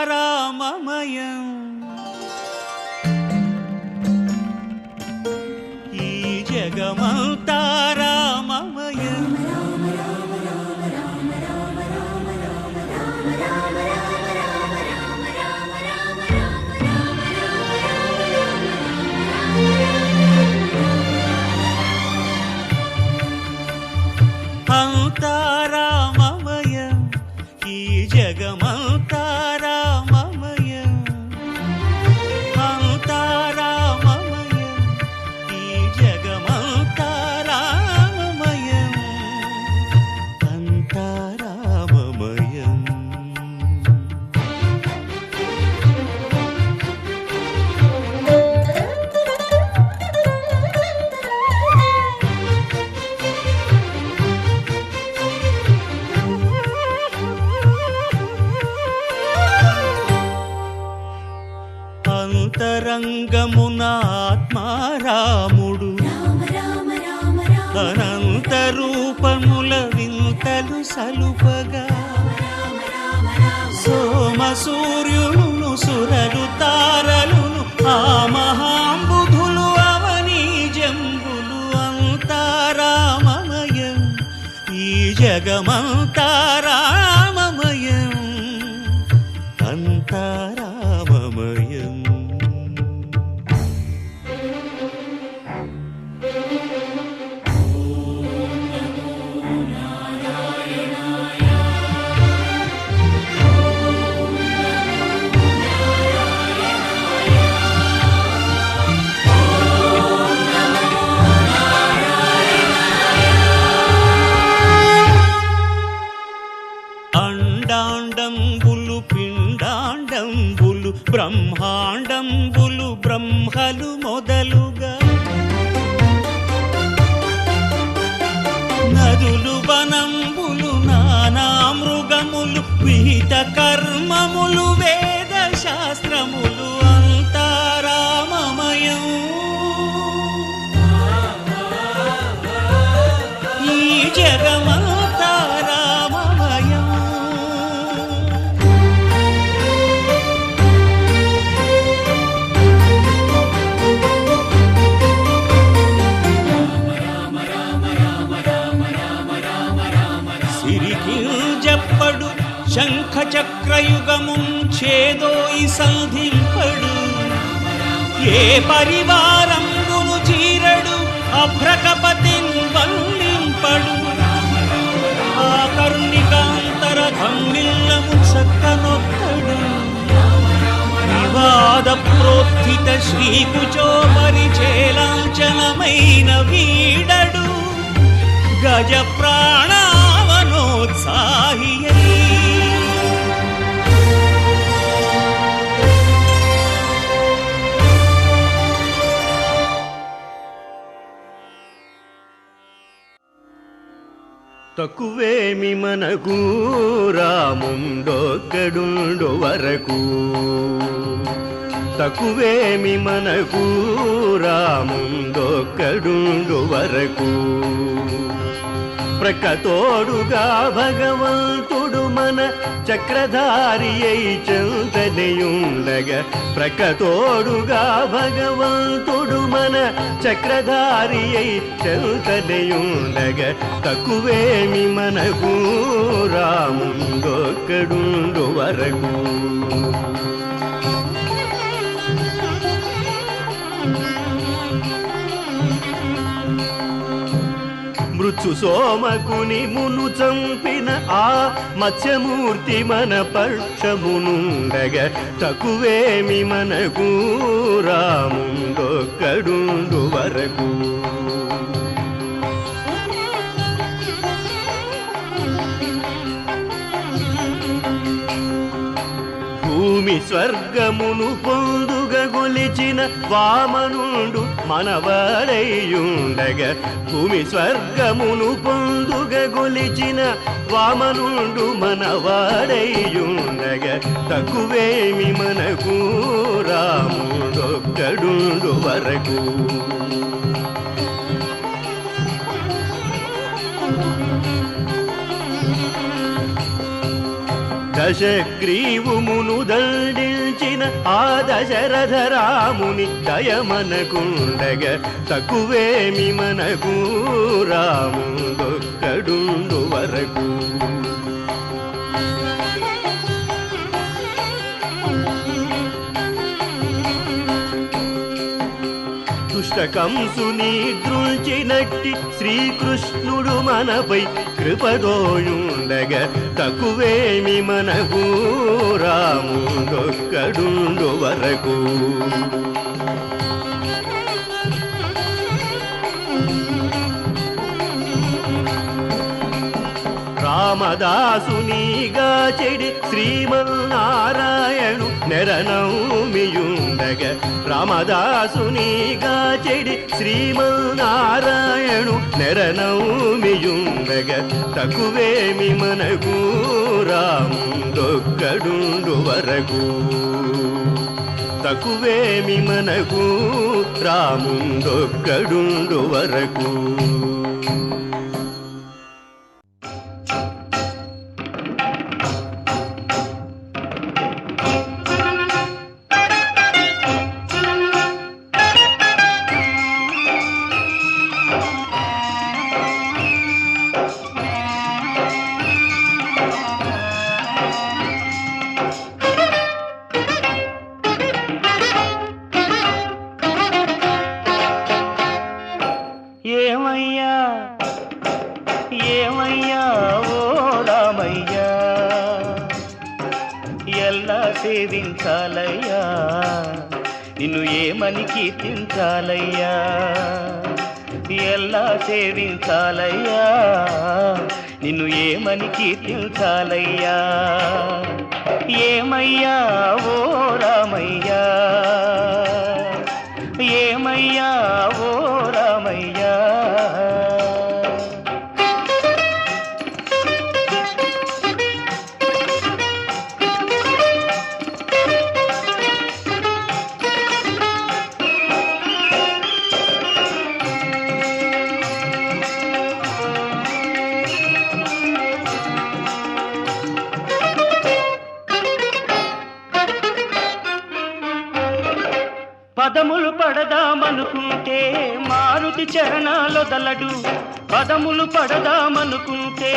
అంతారామమయం ఈ జగమంతారామమయం అంతారామమయం ఈ జగమంతారామమయం అంతారామమయం ఈ జగమంతారామమయం అంతారామమయం అంతరంగమున ఆత్మారాముడు అనంత రూపముల వింతలు సలుపగా సోమ సూర్యులను సురలు తారలును ఆ మహాంబుధులు అవనీ జంబులు అంతారామమయం ఈ జగమంతారామమయం అంతారామమయం అండాండంబులు పిండాండంబులు బ్రహ్మాండంబులు బ్రహ్మలు మొదలుగా నదులు వనంబులు నానా మృగములు విహిత కర్మములు వేద శాస్త్రములు అంతారామమయం ఈ జగమంతారామమయం సిరికింజప్పడు శంఖ చక్రయుగముం చేదోయి సంధింపడు ఏ పరివారంబును చీరడు అభ్రకపతిన్ వల్లింపడు ఆ కర్ణికాంతర ధమ్మిల్లము చక్కనొక్కడు వివాద ప్రోత్థిత శ్రీకుచో పరిచేలాంచనమైన వీడడు గజ ప్రాణావనోత్సాహియై తక్కువేమి మనకు రాముండొక్కడుండు వరకు తక్కువేమి మనకు రాముండొక్కడుండు వరకు ప్రక్కతోడుగా భగవంతుడు మన చక్రధారి అయి చెంతనియుండగా ప్రక్కతోడుగా భగవంతుడు మన చక్రధారి అయి చెంతనియుండగా తక్కువేమి మనకు రాముండొక్కడుండు వరకు మృత్యు సోమకుని మును చంపిన ఆ మత్స్యమూర్తి మన పక్షమునుండగా తక్కువేమి మనకు రాముండొక్కడుండు వరకు భూమి స్వర్గమును పొందుగా గొలిచిన వామనుండు మనవాడైయుండగా భూమి స్వర్గమును పొందుగా గొలిచిన వామనుండు మనవాడైయుండగా తక్కువేమి మనకు రాముడొక్కడుండు వరకు దశగ్రీవుమును దండించిన ఆ దశరథ రాముని దయమనకుండగ తక్కువేమి మనకు రాముడొక్కడుండు వరకు. దుష్టకంసుని దృంచినట్టి శ్రీకృష్ణుడు మనపై కృపదోయుండగ తక్కువేమి మనకు రాముడొక్కడుండు వరకు. రామదాసునిగా చెడి శ్రీమన్నారాయణు నెరనౌమియుండగ రామదాసునిగా చెడి శ్రీమన్నారాయణు నెరనౌమియుండగ తక్కువేమి మనకు రాముడొక్కడుండు వరకు. తక్కువేమి మనకు రాముడొక్కడుండు వరకు. ఏమయ్యా ఏమయ్యా ఓ రామయ్యా, ఎలా సేవించాలయ్యా, నిన్ను ఏమని కీర్తించాలయ్యా, ఎలా సేవించాలయ్యా, నిన్ను ఏమని కీర్తించాలయ్యా. ఏమయ్యా ఓ రామయ్యా, ఏమయ్యా ఓ రామయ్యా. పదములు పడదామనుకుంటే మారుతి చరణాలొదలడు, పదములు పడదామనుకుంటే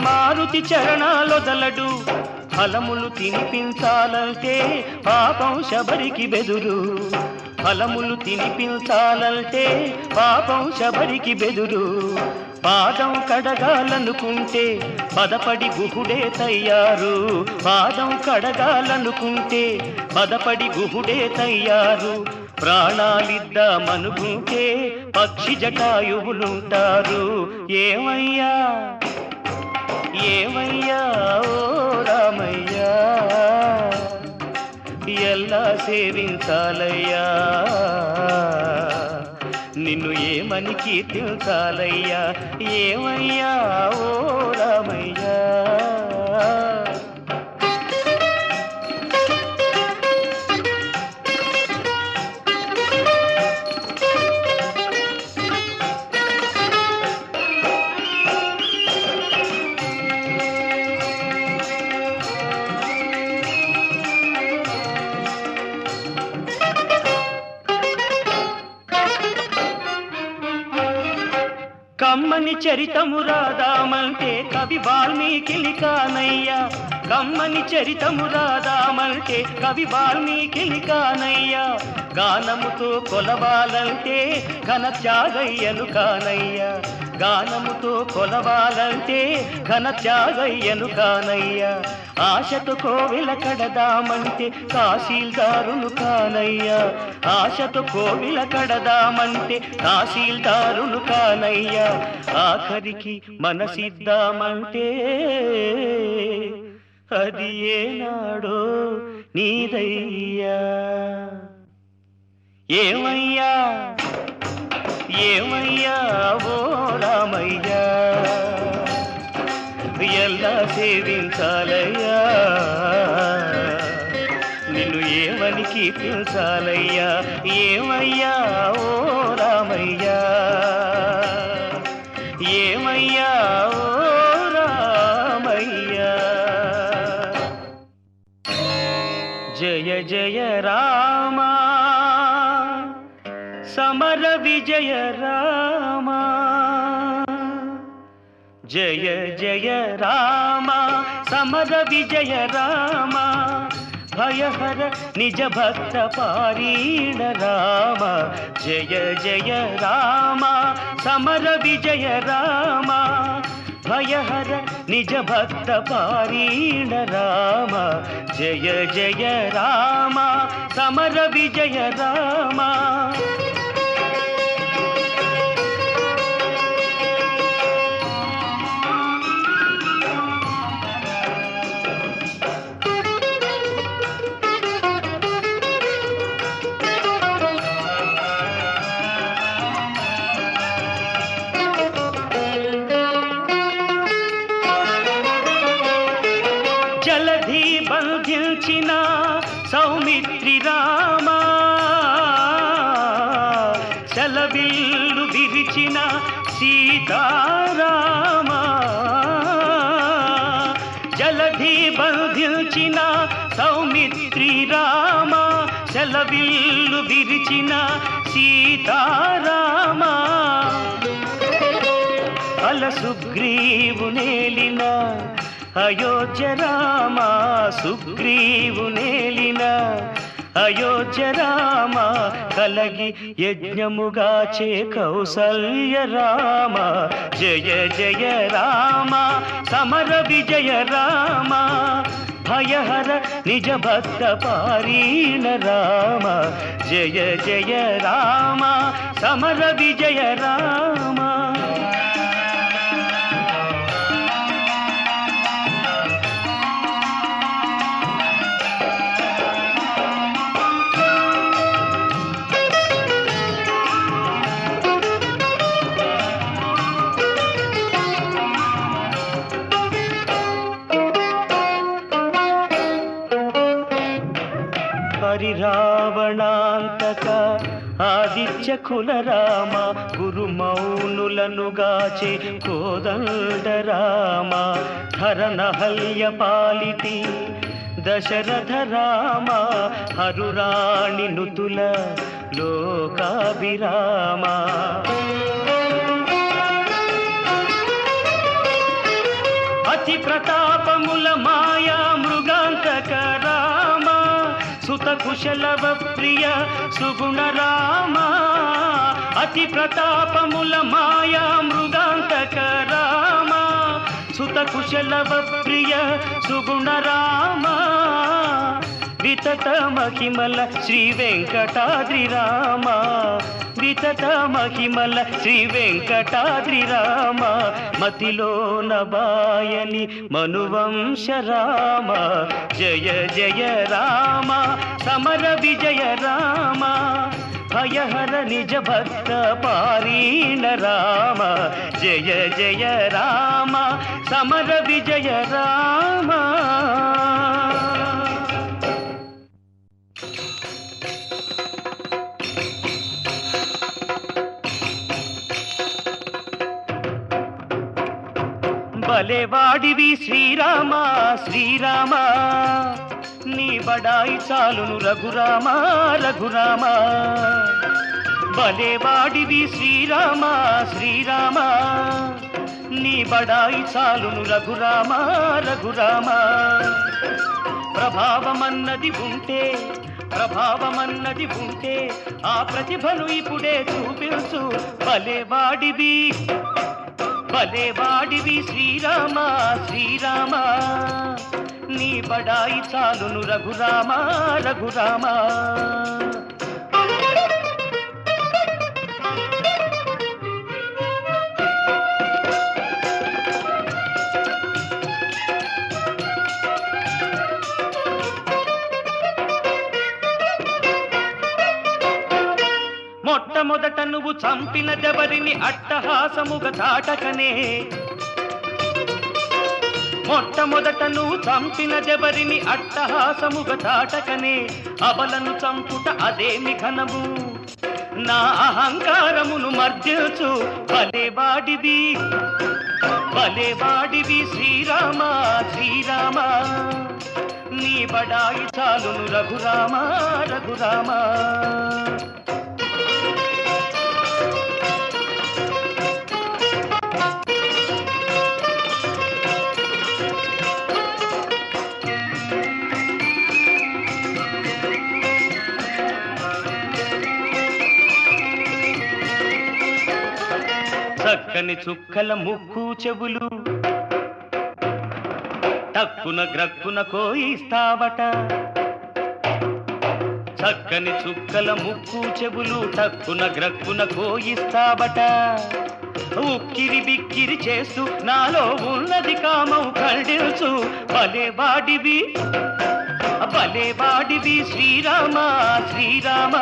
మారుతి చరణాలొదలడు. ఫలములు తినిపించాలంటే పాపం శబరికి బెదురు, ఫలములు తినిపించాలంటే పాపం శబరికి బెదురు. పాదం కడగాలనుకుంటే పదపడి గుహుడే తయ్యారు, పాదం కడగాలనుకుంటే పదపడి గుహుడే తయ్యారు. ప్రాణాలిద్దామనుకుంటే పక్షి జటాయువులుంటారు. ఏమయ్యా ఏమయ్యా ఓ రామయ్యా, ఎలా సేవించాలయ్యా, నిన్ను ఏమని కీర్తించాలయ్యా. ఏమయ్యా ఓ రామయ్యా. కమ్మని చరితము రాదామంటే కవి వాల్మీకిని కానయ్యా, కమ్మని చరితము రాదామంటే కవి వాల్మీకిని కానయ్యా. గానముతో కొలవాలంటే ఘన త్యాగయ్యను కానయ్యా, గానముతో కొలవాలంటే ఘన త్యాగయ్యను కానయ్యా. ఆశతో కోవిల కడదామంటే తహసీల్దారును కానయ్యా, ఆశతో కోవిల కడదామంటే తహసీల్దారును కానయ్యా. ఆఖరికి మనసిద్దామంటే అది ఏనాడో నీదయ్యా. ఏమయ్యా ఏమయ్యా ఓ రామయ్యా, ఎలా సేవించాలయ్యా, నిన్ను ఏమని కీర్తించాలయ్యా. ఏమయ్యా ఓ రామయ్యా, ఏమయ్యా ఓ రామయ్యా. జయ జయ రామ సమర విజయ రామ జయ జయ రామ సమర విజయ రామ భయహర నిజ భక్త పారీణ రామ జయ జయ రామ సమర విజయ రామ భయహర నిజ భక్త పారీణ రామ జయ జయ రామ సమర విజయ రామ జలధి బంధించిన సౌమిత్రి రామ చలవిల్లు విరిచిన సీతారామ జలధి బంధించిన సౌమిత్రి రామ చలవిల్లు విరిచిన సీతారామ అల సుగ్రీవు నేలిన అయోధ్య రామ సుగ్రీవు నేలిన అయోధ్య రామ కలగి యజ్ఞముగాచే కౌసల్య రామ జయ జయ రామ సమర విజయ రామ భయహర నిజ భక్త పారీణ రామ జయ జయ రామ సమర విజయ రామ పరిరావణాంతక ఆదిత్య కుల రామ గురు మౌనులను గాచే కోదండ రామ ధరనహల్య పాలిటి దశరథ రామ హరురాణి నుతుల లోకాభిరామ అతి ప్రతాపముల మాయా మృగాంతక రామ సుత కుశలవ ప్రియ సుగుణ రామ అతి ప్రతాపముల మాయా మృగాంతక రామ సుత కుశలవ ప్రియ సుగుణ రామ వితత మహిమల శ్రీ వెంకటాద్రి రామ వితత మహిమల శ్రీ వెంకటాద్రి రామ మతిలో నబాయని మనువంశ రామ జయ జయ రామ సమర విజయ రామ భయహర నిజ భక్త పారీణ రామ జయ జయ రామ సమర విజయ రామ భలేవాడివి శ్రీరామ శ్రీరామ నీ బడాయి చాలును రఘురామ రఘురామ భలేవాడివి శ్రీరామ శ్రీరామ నీ బడాయి చాలును రఘురామ రఘురామ ప్రభావమన్నది ఉంటే ఆ ప్రతిభను ఇప్పుడే చూపించు భలేవాడివి శ్రీరామ శ్రీరామ నీ బడాయి చాలును రఘురామ రఘురామ మొట్టమొదట నువ్వు చంపిన దెవరిని అట్టహాసముగ దాటకనే మొట్టమొదట నువ్వు చంపిన దెవరిని అట్టహాసముగ దాటకనే అబలను చంపుట అదేమి ఘనము నా అహంకారమును మర్జించు భలేవాడివి శ్రీరామ శ్రీరామ నీ బడాయి చాలును రఘురామ రఘురామ. చక్కని చుక్కల ముక్కు చెవులు టక్కున గ్రక్కున కోయిస్తావట. చక్కని చుక్కల ముక్కు చెవులు టక్కున గ్రక్కున కోయిస్తావట. ఉక్కిరి బిక్కిరి చేస్తూ నాలో ఉన్నది కామం ఖండించు. భలేవాడివి భలేవాడివి శ్రీరామ శ్రీరామ.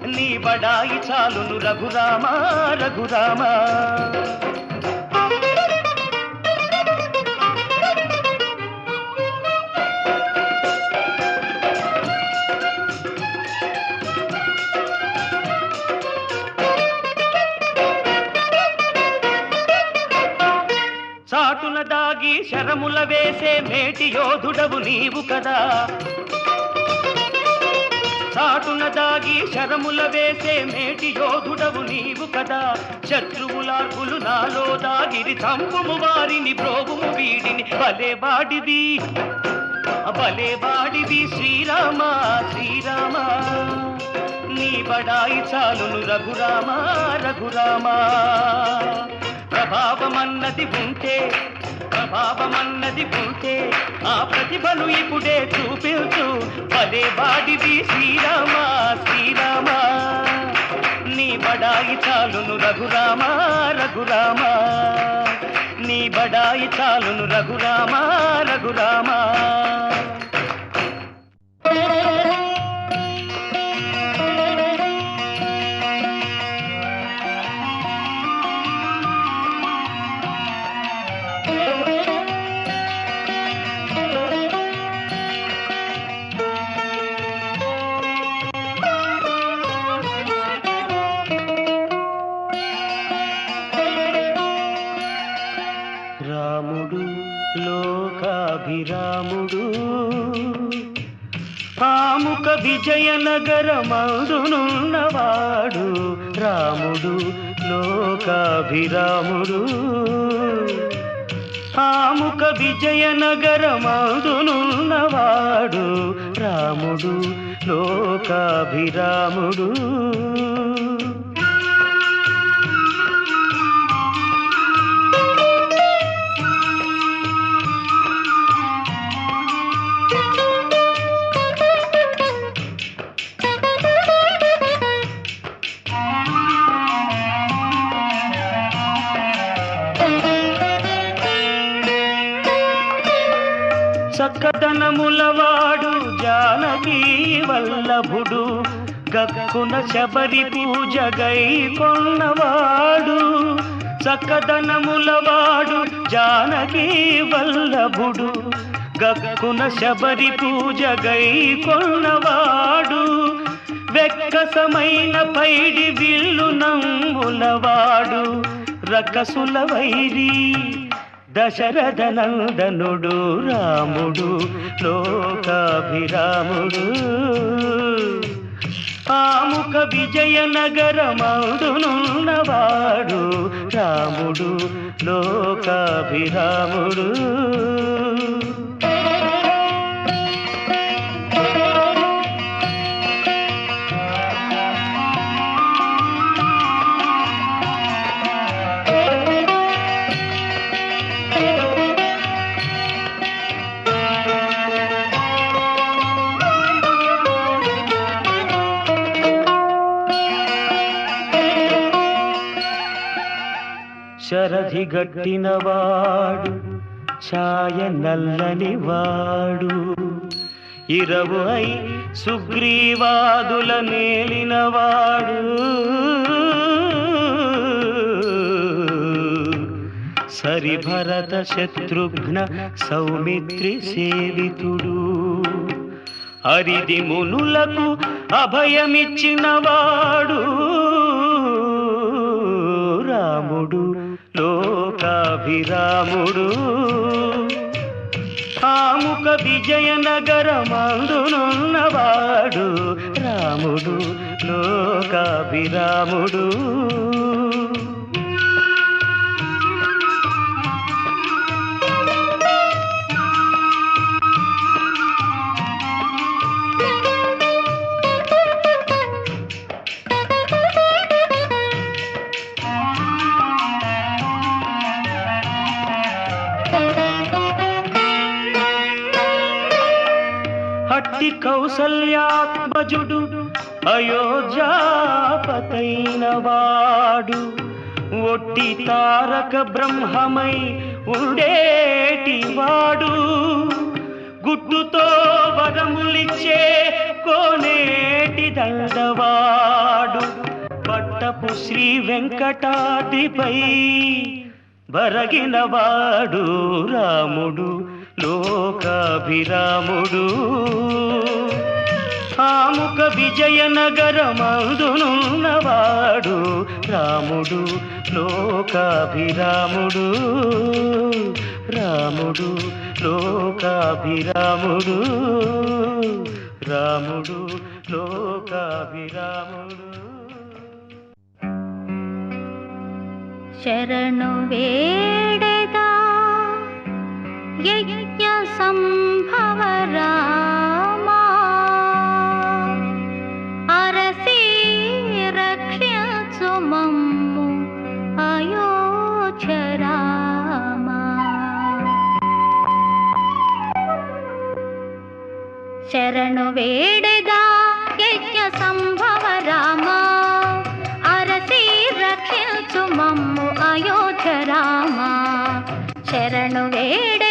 నీ బడాయి చాలును రఘురామ రఘురామ. చాటున దాగి శరముల వేసే మేటి యోధుడవు నీవు కదా. చాటున దాగి శరముల వేసే మేటి యోధుడవు నీవు కదా. శత్రువులార్పులు నాలో దాగిరి చంపుము వారిని బ్రోవుము వీడిని. భలేవాడివి భలేవాడివి శ్రీరామ శ్రీరామ. నీ బడాయి చాలును రఘురామ రఘురామ. ప్రభావమన్నది ఉంటే ప్రభావమన్నది ఉంటే ఆ ప్రతిభను ఇప్పుడే చూపించు. భలేవాడివి శ్రీరామ శ్రీరామ. నీ బడాయి చాలును రఘురామ రఘురామ. నీ బడాయి చాలును రఘురామ రఘురామ. రాముడు లోకాభిరాముడు ఆముక విజయనగరమందునున్నవాడు. రాముడు లోకాభిరాముడు ఆముక విజయనగరమందునున్నవాడు. రాముడు లోకాభిరాముడు. చక్కదనములవాడు జానకీ వల్లభుడు. గక్కున శబరి పూజ గై కొన్నవాడు. చక్కదనములవాడు జానకీ వల్లభుడు. గక్కున శబరి పూజ గై కొన్నవాడు. వెక్కసమైన పైడి విల్లు నమ్ములవాడు. రకసుల వైరి దశరథ నందనుడు. రాముడు లోకాభిరాముడు ఆముక విజయనగరమందునున్నవాడు. రాముడు లోకాభిరాముడు. శరధి గట్టినవాడు ఛాయ నల్లనివాడు. ఇరవు అయి సుగ్రీవాదుల నేలినవాడు. సరి భరత శత్రుఘ్న సౌమిత్రి సేవితుడు. అరిది మునులకు అభయమిచ్చినవాడు. రాముడు లోకాభిరాముడు. ఆముక విజయనగరమందునున్నవాడు రాముడు లోకాభిరాముడు. హట్టి కౌసల్యాత్మజుడు అయోధ్యాపతైన వాడు ఒట్టి తారక బ్రహ్మమై ఉండేటివాడు. గుడ్డుతో వరములిచ్చే కోనేటి దండవాడు. పట్టపు శ్రీ వెంకటాద్రిపై బరగినవాడు రాముడు లోకాభిరాముడు. ఆముక విజయనగరమందునున్నవాడు రాముడు లోకాభిరాముడు. రాముడు లోకాభిరాముడు. రాముడు లోకాభిరాముడు. శరణు వేడెదా యజ్ఞ సంభవ రామా, అరసి రక్షించు మమ్ము అయోధ్య రామా. శరణు వేడెదా యజ్ఞ సంభవ రామా, అరసి రక్షించు మమ్ము అయోధ్య రామా. శరణు వేడ